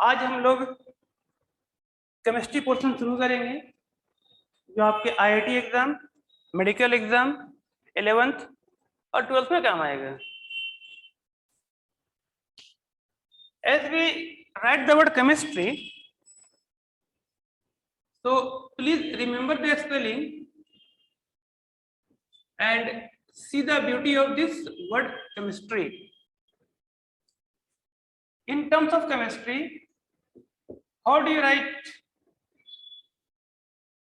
आज हम लोग केमिस्ट्री पोर्शन शुरू करेंगे जो आपके IIT exam, medical exam 11th और 12th में काम आएगा। As we write the word chemistry, so please remember the spelling and see the beauty of this word chemistry. In terms of chemistry, how do you write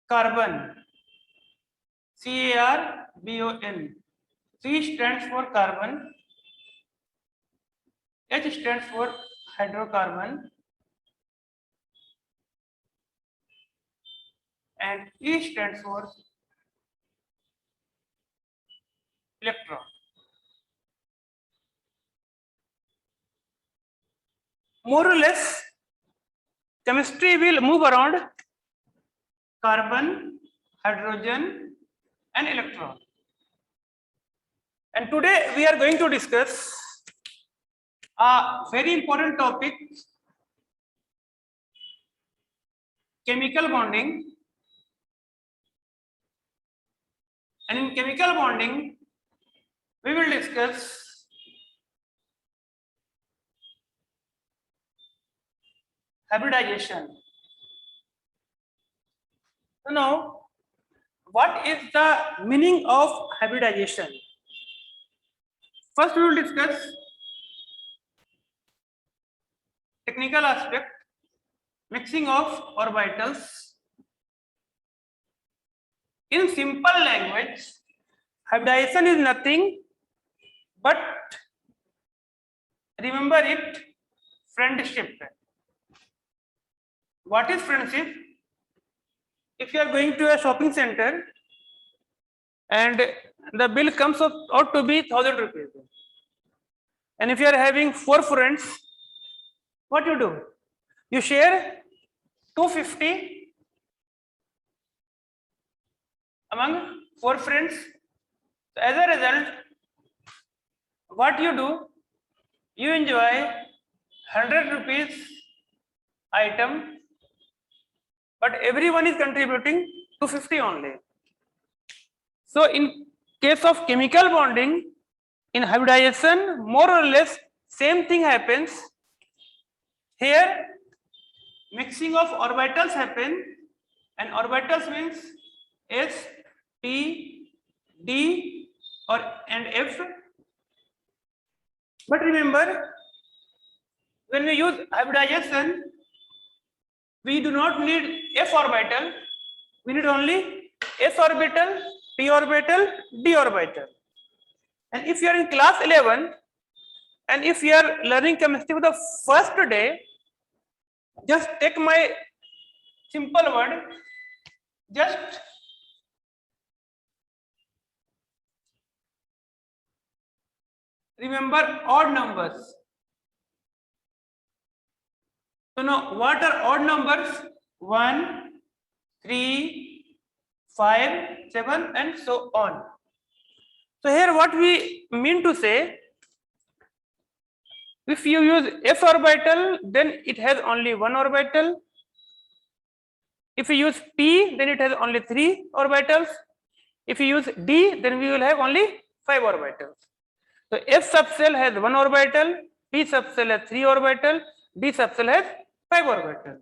carbon? C-A-R-B-O-N. C stands for carbon, H stands for hydrocarbon, and E stands for electron. More or less, chemistry will move around carbon, hydrogen, and electron. And today we are going to discuss a very important topic, chemical bonding. And in chemical bonding, we will discuss hybridization. So now, what is the meaning of hybridization? First, we will discuss technical aspect, mixing of orbitals. In simple language, hybridization is nothing but, remember it, friendship. What is friendship? If you are going to a shopping center and the bill comes out to be 1,000 rupees, and if you are having 4 friends, what you do? You share 250 among 4 friends. So as a result, what you do? You enjoy 100 rupees item, but everyone is contributing 250 only. So in case of chemical bonding, in hybridization, more or less same thing happens. Here mixing of orbitals happen, and orbitals means S, P, D and F. But remember, when we use hybridization, we do not need S orbital, we need only S orbital, P orbital, D orbital. And if you are in class 11 and if you are learning chemistry for the first day, just take my simple word, just remember odd numbers. So now what are odd numbers? 1, 3, 5, 7 and so on. So here what we mean to say, if you use S orbital, then it has only 1 orbital. If you use P, then it has only 3 orbitals. If you use D, then we will have only 5 orbitals. So S subcell has 1 orbital, P subcell has 3 orbital, D subcell has 5 orbital.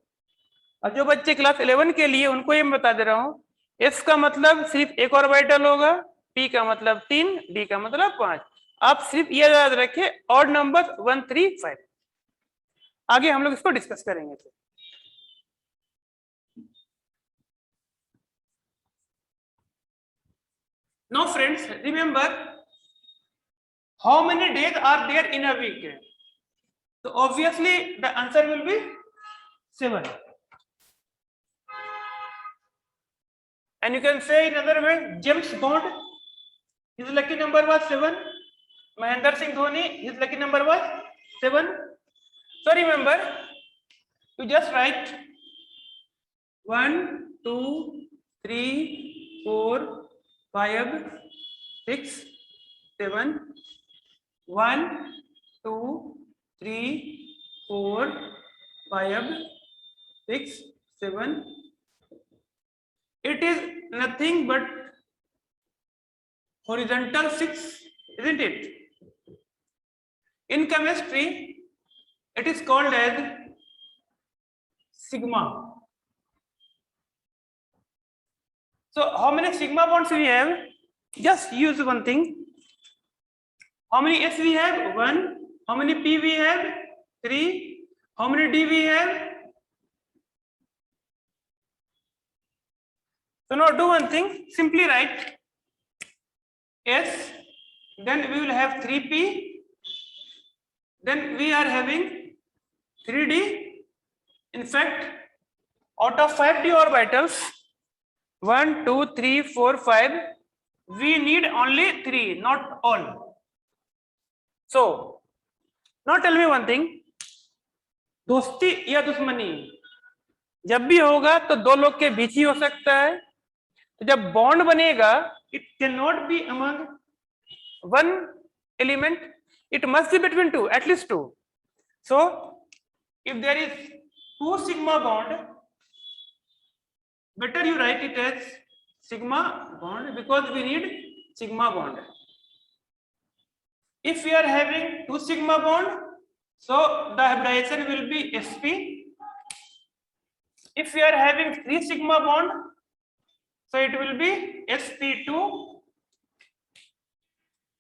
और जो बच्चे class 11 के लिए उनको ये मैं बता दे रहा हूँ, S का मतलब सिर्फ 1 ऑर्बिटल होगा, P का मतलब 3, D का मतलब 5. आप सिर्फ ये याद रखें, ऑड नंबर 1, 3, 5. आगे हम लोग इसको डिस्कस करेंगे. Now friends, remember how many days are there in a week? So obviously the answer will be 7. And you can say in other way, James Bond, his lucky number was 7. Mahendra Singh Dhoni, his lucky number was 7. So remember, you just write 1, 2, 3, 4, 5, 6, 7. 1, 2, 3, 4, 5, 6, 7. It is nothing but horizontal 6, isn't it? In chemistry, it is called as sigma. So how many sigma bonds we have? Just use one thing. How many S we have? 1. How many P we have? 3. How many D we have? So now do one thing. Simply write S. Then we will have 3P. Then we are having 3D. In fact, out of 5D orbitals, 1, 2, 3, 4, 5, we need only 3, not all. So now tell me one thing. दोस्ती या दुश्मनी जब भी होगा तो दो लोग के बीच ही हो सकता है. तो जब बॉन्ड बनेगा, it can not be among one element, it must be between two, at least two. So if there is 2 sigma bond, better you write it as sigma bond because we need sigma bond. If we are having 2 sigma bond, so the hybridization will be sp. If we are having 3 sigma bond, so it will be sp2.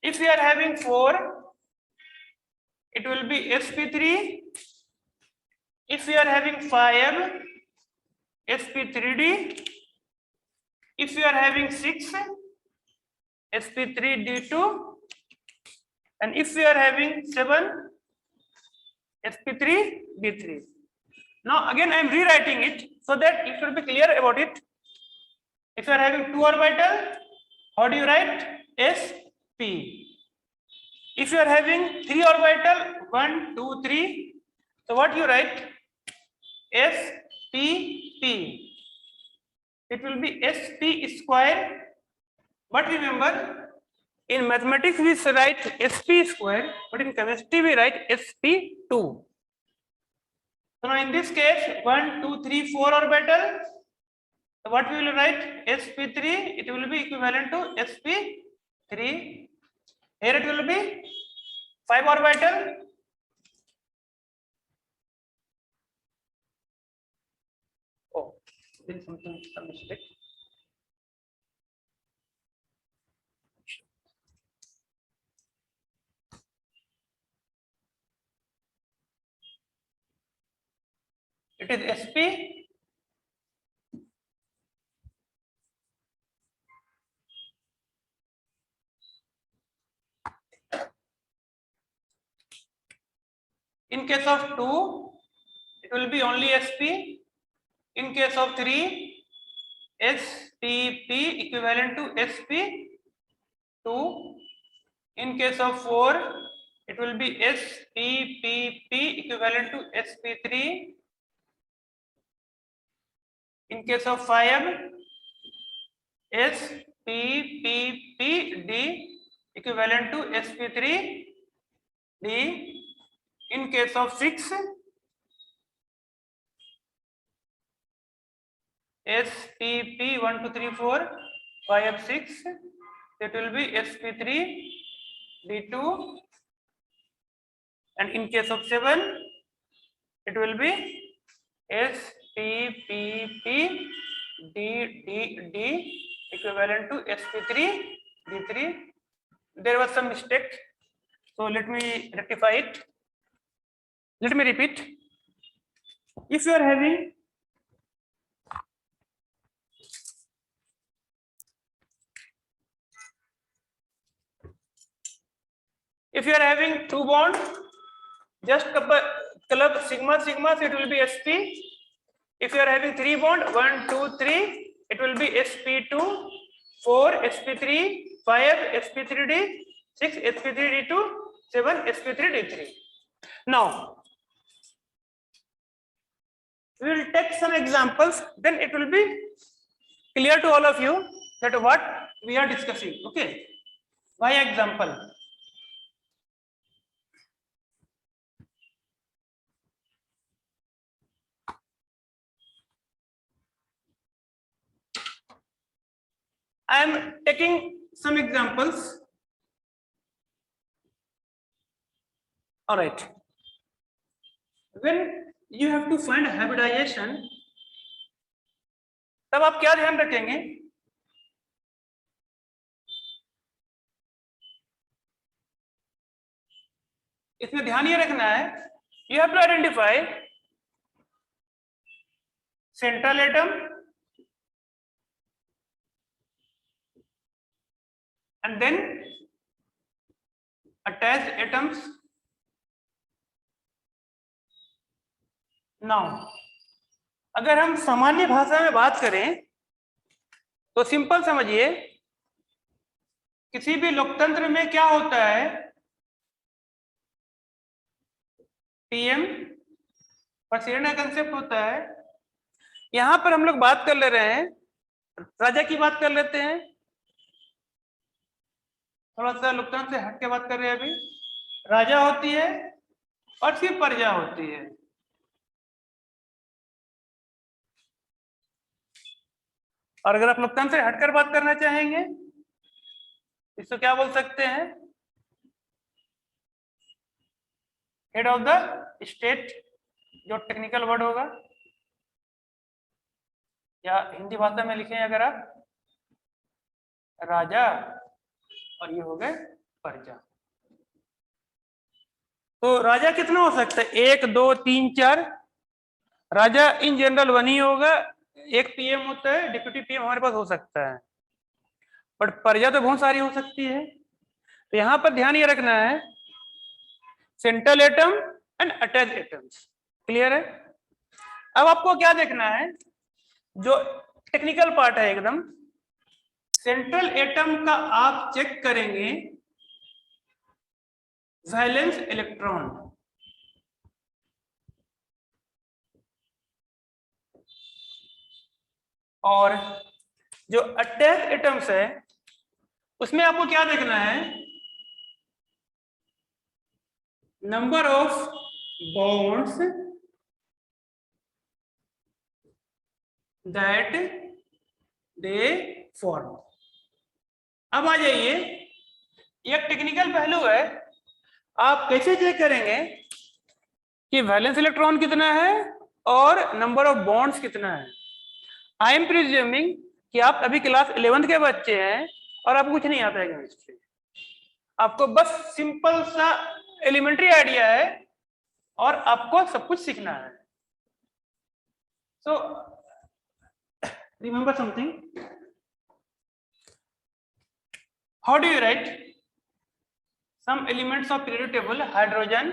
If we are having 4, it will be sp3. If we are having 5, sp3d. If we are having 6, sp3d2. And if we are having 7, sp3d3. Now again I am rewriting it so that you should be clear about it. If you are having 2 orbital, how do you write? sp. If you are having 3 orbital, 1, 2, 3, so what you write? spp. It will be sp square. But remember, in mathematics we write sp square, but in chemistry we write sp2. So now in this case, 1, 2, 3, 4 orbital. So what we will write? sp3. It will be equivalent to sp3. Here it will be 5 orbital. Oh, did something, some mistake. It is sp. In case of 2, it will be only sp. In case of 3, spp equivalent to sp2. In case of 4, it will be spp equivalent to sp3. In case of 5, sppd equivalent to sp3d. In case of 6, spp 1, 2, 3, 4, 5, 6, it will be sp3 d2. And in case of 7, it will be spp d equivalent to sp3 d3. There was some mistake, so let me rectify it. Let me repeat. If you are having two bonds, just club sigma sigma, so it will be sp. If you are having 3 bond, 1, 2, 3, it will be sp2, 4 sp3, 5 sp3d, 6 sp3d2, 7 sp3d3. Now we will take some examples, then it will be clear to all of you that what we are discussing. Okay, by example. I am taking some examples. All right. When you have to find hybridization, तब आप क्या ध्यान रखेंगे? इसमें ध्यान ये रखना है, you have to identify central atom and then attached atoms. Now, अगर हम सामान्य भाषा में बात करें तो सिंपल समझिए, किसी भी लोकतंत्र में क्या होता है, पीएम प्रेसिडेंट का कंसेप्ट होता है। यहां पर हम लोग बात कर ले रहे हैं, राजा की बात कर लेते हैं, थोड़ा सा लोकतंत्र से हट के बात कर रहे हैं। अभी राजा होती है और फिर प्रजा होती है। और अगर आप लोकतंत्र से हटकर बात करना चाहेंगे इसको क्या बोल सकते हैं, हेड ऑफ द स्टेट, जो टेक्निकल वर्ड होगा, या हिंदी भाषा में लिखें अगर आप, राजा और ये हो गए प्रजा। तो राजा कितना हो सकता है, 1 2 3 4। राजा इन जनरल 1 ही होगा, एक पीएम होता है, डिप्यूटी पीएम हमारे पास हो सकता है, बट प्रजा तो बहुत सारी हो सकती है। तो यहां पर ध्यान ये रखना है, central atom and attach atoms. Clear है? अब आपको क्या देखना है, जो टेक्निकल पार्ट है एकदम, सेंट्रल एटम का आप चेक करेंगे वैलेंस इलेक्ट्रॉन, और जो अटैच एटम्स है उसमें आपको क्या देखना है, number of bonds that they form. अब आ जाइए, एक टेक्निकल पहलू है, आप कैसे चेक करेंगे कि वैलेंस इलेक्ट्रॉन कितना है और नंबर ऑफ बॉन्ड्स कितना है। आई एम प्रिज्यूमिंग कि आप अभी क्लास 11th के बच्चे हैं और आपको कुछ नहीं आता है केमिस्ट्री, आपको बस सिंपल सा एलिमेंट्री आइडिया है और आपको सब कुछ सीखना है। So remember something, how do you write some elements of periodic table? Hydrogen,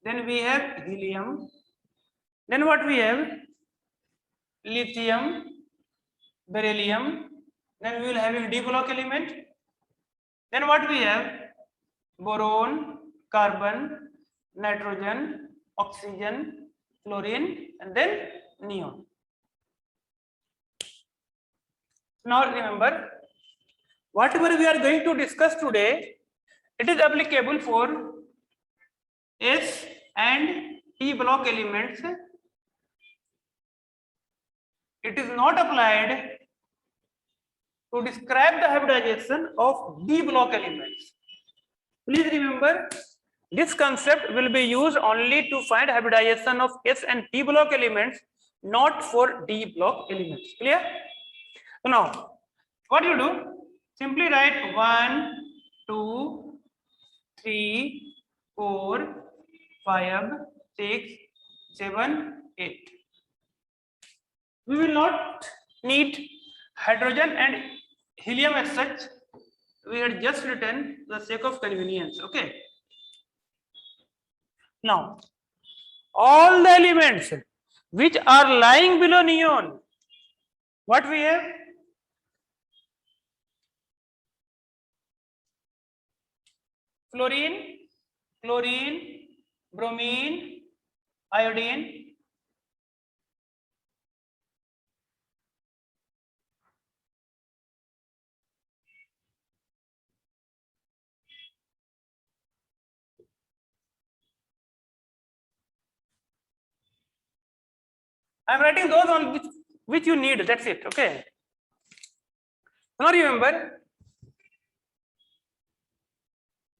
then we have helium, then what we have, lithium, beryllium, then we will have a d block element, then what we have, boron, carbon, nitrogen, oxygen, fluorine, and then neon. Now remember, whatever we are going to discuss today, it is applicable for S and P block elements. It is not applied to describe the hybridization of D block elements. Please remember, this concept will be used only to find hybridization of S and P block elements, not for D block elements. Clear? So now, what you do? Simply write 1 2 3 4 5 6 7 8. We will not need hydrogen and helium as such. We had just written for the sake of convenience. Okay. Now, all the elements which are lying below neon, what we have? Fluorine, chlorine, bromine, iodine. I am writing those on which you need. That's it. Okay. Now remember,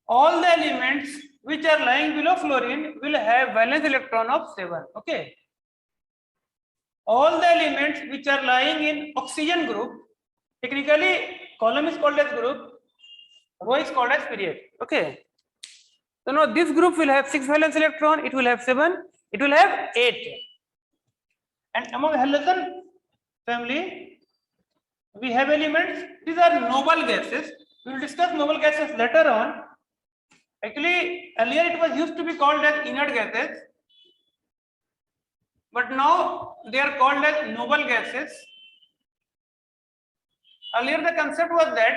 all the elements which are lying below fluorine will have valence electron of 7. Okay. All the elements which are lying in oxygen group, technically column is called as group, row is called as period. Okay. So now this group will have 6 valence electron, it will have 7, it will have 8. And among halogen family, we have elements, these are noble gases. We will discuss noble gases later on. Actually, earlier it was used to be called as inert gases, but now they are called as noble gases. Earlier the concept was that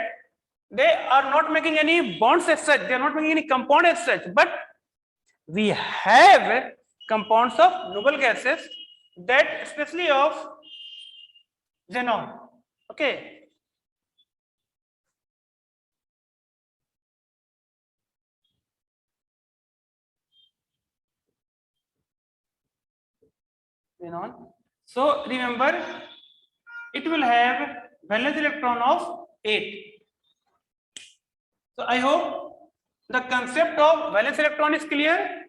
they are not making any bonds as such, they are not making any compound as such, but we have compounds of noble gases, that especially of xenon. Okay. Xenon. So remember, it will have valence electron of 8. So I hope the concept of valence electron is clear.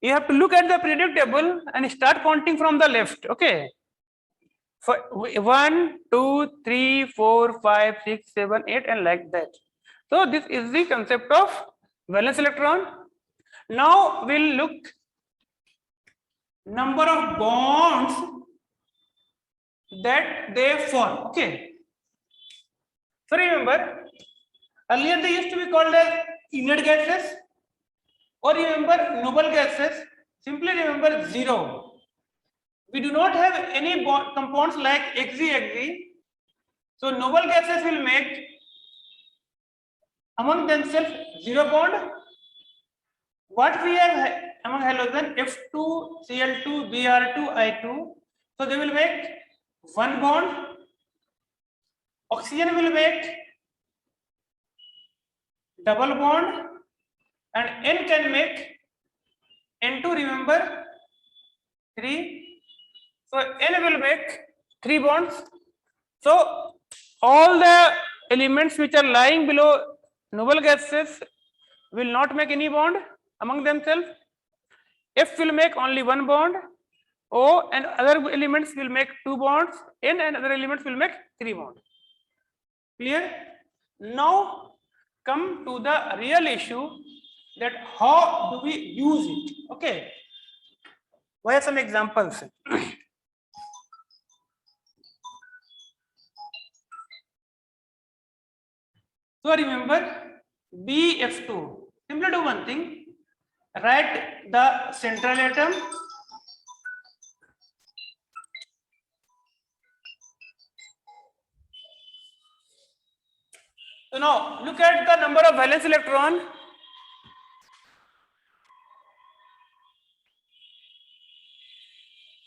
You have to look at the periodic table and start counting from the left. Okay. For 1, 2, 3, 4, 5, 6, 7, 8, and like that. So this is the concept of valence electron. Now we'll look number of bonds that they form. Okay. So remember, earlier they used to be called as inert gases, or remember noble gases. Simply remember 0. We do not have any compounds like Xg. So noble gases will make among themselves 0 bond. What we have among halogen, F2, Cl2, Br2, I2. So they will make 1 bond. Oxygen will make double bond, and N can make N2, remember 3. So N will make 3 bonds. So all the elements which are lying below noble gases will not make any bond among themselves. F will make only 1 bond. O and other elements will make 2 bonds. N and other elements will make 3 bonds. Clear? Now come to the real issue, that how do we use it? Okay. What are some examples? So remember BF2. Simply do one thing. Write the central atom. So now look at the number of valence electron.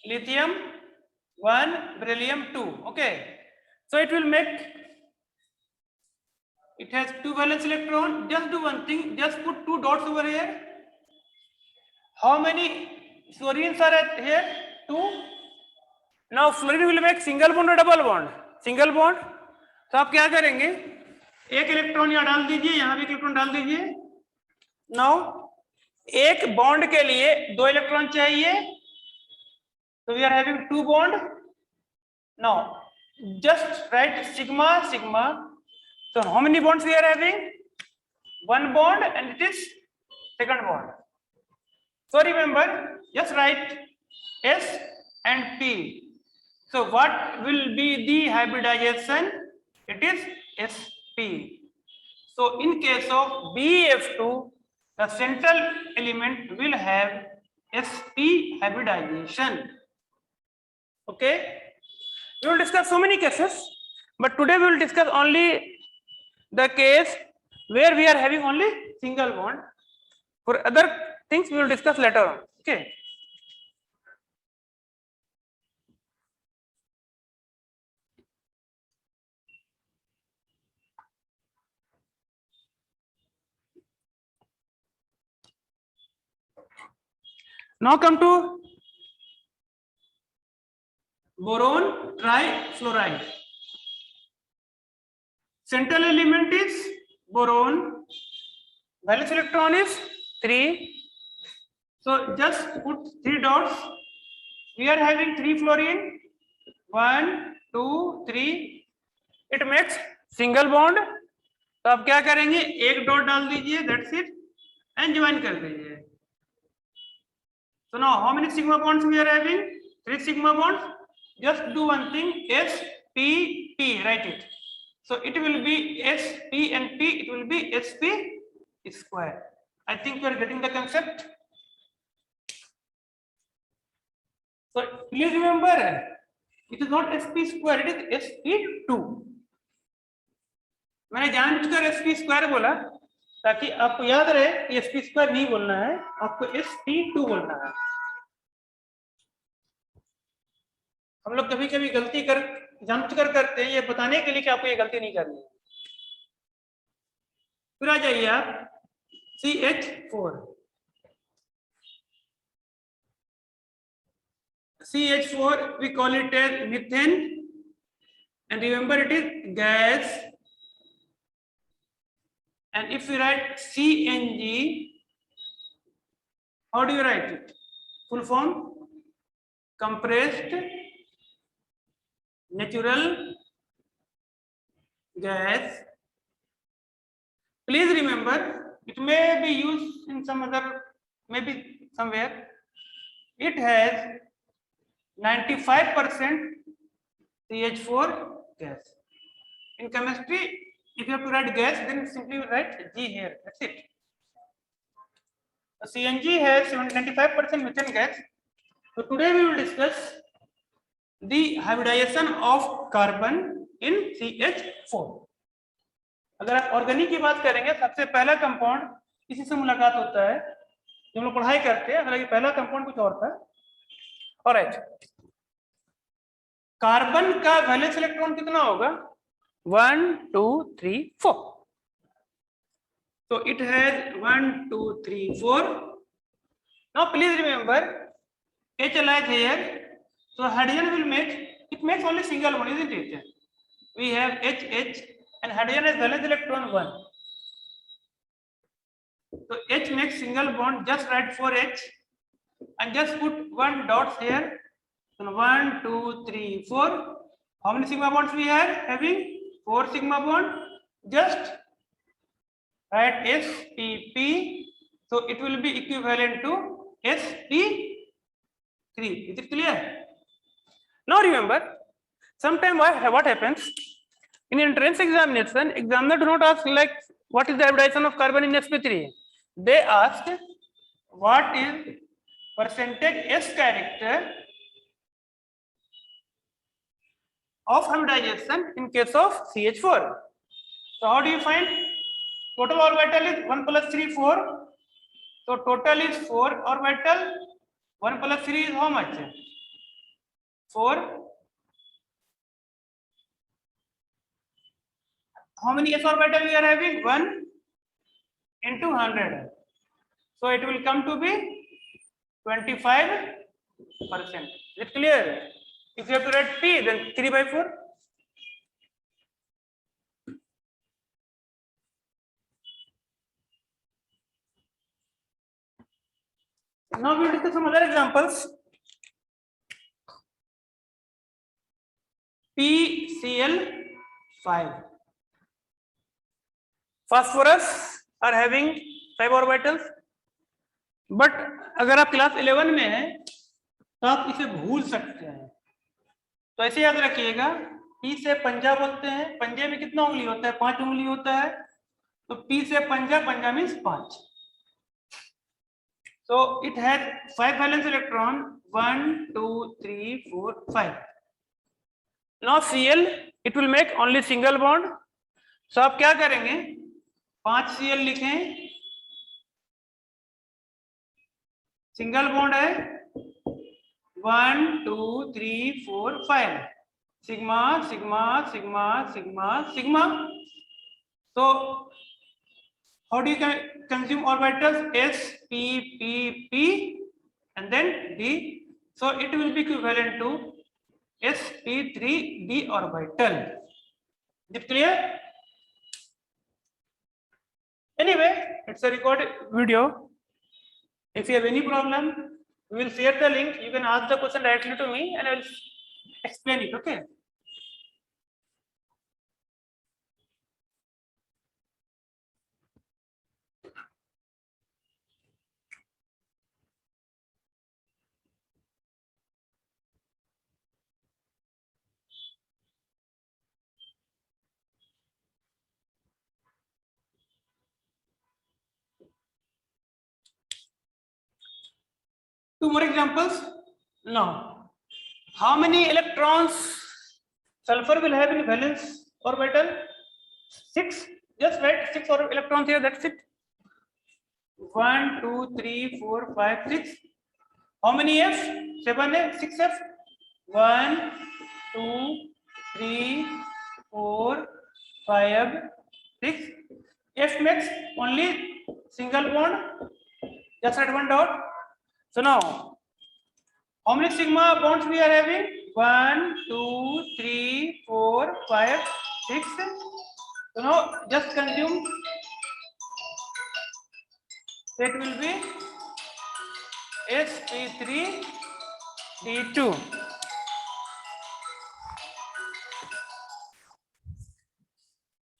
Lithium 1, beryllium 2. Okay. So it will make, it has 2 valence electron. Just do one thing, just put 2 dots over here. How many fluorines are at here? 2. Now fluorine will make single bond or double bond? Single bond. तो आप क्या करेंगे, एक electron यहाँ डाल दीजिए, यहाँ भी एक इलेक्ट्रॉन डाल दीजिए. नाउ एक बॉन्ड के लिए 2 इलेक्ट्रॉन चाहिए, so we are having 2 bond. Now just write sigma sigma. So how many bonds we are having? 1 bond, and it is second bond. So remember, just write S and P. So what will be the hybridization? It is Sp. So in case of BF2, the central element will have Sp hybridization. Okay. We will discuss so many cases, but today we will discuss only the case where we are having only single bond. For other things we will discuss later on. Okay. Now come to boron trifluoride. Central element is boron. Valence electron is 3. So just put 3 dots. We are having 3 fluorine. 1, 2, 3. It makes single bond. तो आप क्या करेंगे, एक dot डाल दीजिए, that's it, and join कर दीजिए. So now how many sigma bonds we are having? 3 sigma bonds. Just do one thing, S P P, write it. So it will be S P and P, it will be SP square. I think you are getting the concept. So please remember, it is not SP square, it is SP2. मैंने जानबूझकर SP square बोला ताकि आपको याद रहे कि SP square नहीं बोलना है, आपको SP2 बोलना है. हम लोग कभी कभी गलती कर जानबूझकर करते हैं, ये बताने के लिए कि आपको ये गलती नहीं करनी है. फिर आ जाइए आप CH4. CH4 we call it as methane, and remember it is gas. And if we write CNG, how do you write it? Full form: compressed natural gas. Please remember, it may be used in some other, maybe somewhere. It has 95% CH4 gas. In chemistry, if you have to write gas, then simply write G here. That's it. The CNG has 95% methane gas. So today we will discuss the hybridization of carbon in CH4. अगर आप organic की बात करेंगे, सबसे पहला compound इसी से मुलाकात होता है जो हम लोग पढ़ाई करते हैं. हालांकि पहला कंपाउंड कुछ और था. ऑलराइट, कार्बन का वैलेंस इलेक्ट्रॉन कितना होगा? 1, 2, 3, 4. So it has 1, 2, 3, 4. Now please remember, H lies here. So hydrogen will make, it makes only single bond, isn't it? We have H, and hydrogen has valence electron 1. So H makes single bond, just write 4H and just put 1 dots here. So 1, 2, 3, 4. How many sigma bonds we are having? 4 sigma bond. Just write SPP. So it will be equivalent to SP3. Is it clear? Now remember, sometimes what happens in entrance examination, examiner do not ask like what is the hybridization of carbon in sp3. They ask what is percentage S character of hybridization in case of CH4. So how do you find? Total orbital is 1 plus 3, 4. So total is 4 orbital. 1 plus 3 is how much? 4. How many s orbital we are having? 1 into 100. So it will come to be 25%. Is it clear? If you have to write P, then 3 by 4. Now we will discuss some other examples. PCl5. Phosphorus are having 5 orbitals. But अगर आप class 11 में हैं तो आप इसे भूल सकते हैं. तो ऐसे याद रखिएगा, P से पंजा बोलते हैं. पंजे में कितना उंगली होता है? 5 उंगली होता है. तो P से पंजा, पंजा means 5. So it has 5 valence electron. 1, 2, 3, 4, 5. Now Cl, it will make only single bond. So आप क्या करेंगे? 5 Cl लिखें. सिंगल बॉन्ड है. 1, 2, 3, 4, 5. Sigma sigma sigma sigma sigma. So how do you consume orbitals? S, P, P, P, and then D. So it will be equivalent to sp3d orbital. Is it clear? Anyway, it's a recorded video. If you have any problem, we will share the link. You can ask the question directly to me and I will explain it. Okay. Two more examples. Now, how many electrons sulfur will have in valence orbital? 6. Just write 6 electrons here. That's it. 1, 2, 3, 4, 5, 6. How many F? 7 F, 6 F. 1, 2, 3, 4, 5, 6. F makes only single bond. Just add one dot. So now, how many sigma bonds we are having? 1, 2, 3, 4, 5, 6. So now just consume. That will be sp3d2.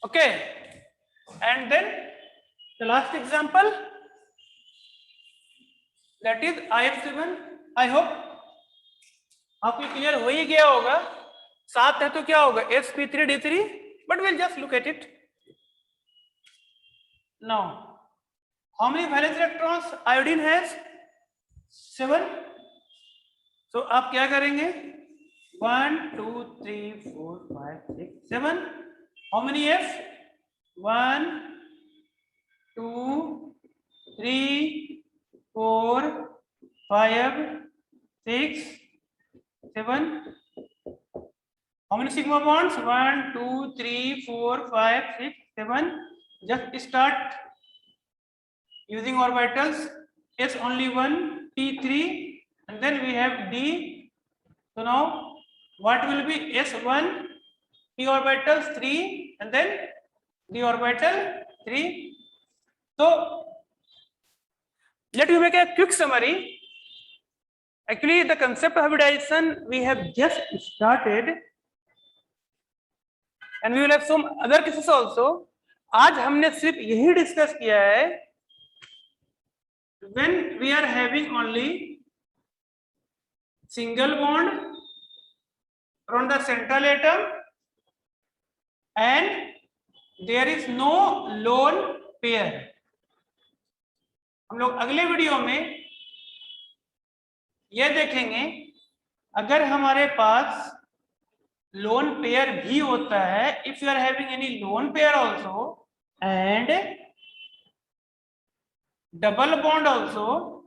Okay. And then the last example, that is IF7. I hope आपको clear हो ही गया होगा. 7 है तो क्या होगा? sp3d3. But we'll just look at it. Now, how many valence electrons iodine has? 7. So आप क्या करेंगे? 1, 2, 3, 4, 5, 6, 7. How many F? 1, 2, 3, 4, 5, 6, 7. How many sigma bonds? 1, 2, 3, 4, 5, 6, 7. Just start using orbitals. S only 1, P3, and then we have D. So now what will be S1, P orbitals 3, and then D orbital 3. So let me make a quick summary. Actually, the concept of hybridization we have just started, and we will have some other cases also. आज हमने सिर्फ यही discuss किया है when we are having only single bond around the central atom and there is no lone pair. हम लोग अगले video में ये देखेंगे अगर हमारे पास लोन पेयर भी होता है, if you are having any lone pair also and double bond also,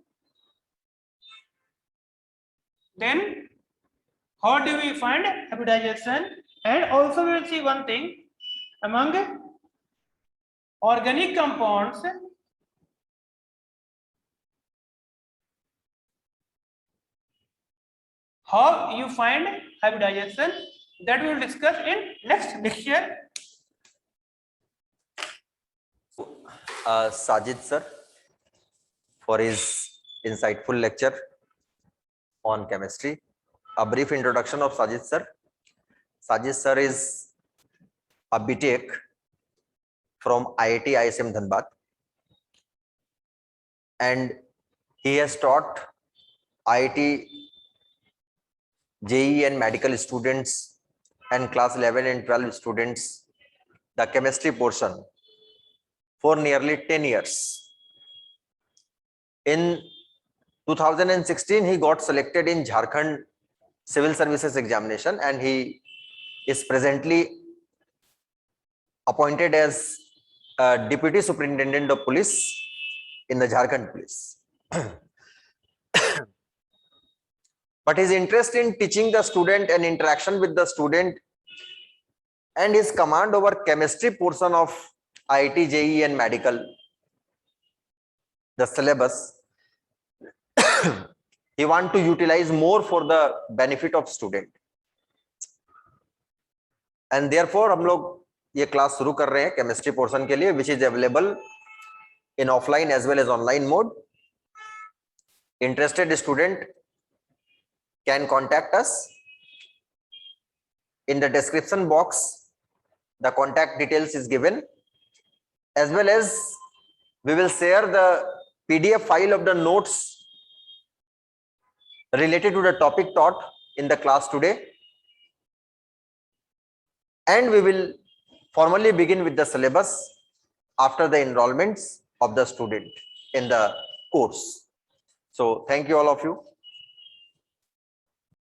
then how do we find hybridization? And also we will see one thing, among organic compounds, how you find hybridization, that we will discuss in next lecture. Sajid sir for his insightful lecture on chemistry. A brief introduction of Sajid sir. Sajid sir is a BTech from IIT ISM Dhanbad, and he has taught IIT JEE and medical students and class 11 and 12 students the chemistry portion for nearly 10 years. In 2016, he got selected in Jharkhand Civil Services examination, and he is presently appointed as Deputy Superintendent of Police in the Jharkhand Police. But his interest in teaching the student and interaction with the student and his command over chemistry portion of IIT JEE and medical, the syllabus, he want to utilize more for the benefit of student, and therefore हम लोग ये class शुरू कर रहे हैं chemistry portion के लिए, which is available in offline as well as online mode. Interested student can contact us. In the description box, the contact details is given, as well as we will share the PDF file of the notes related to the topic taught in the class today. And we will formally begin with the syllabus after the enrollments of the student in the course. So thank you all of you.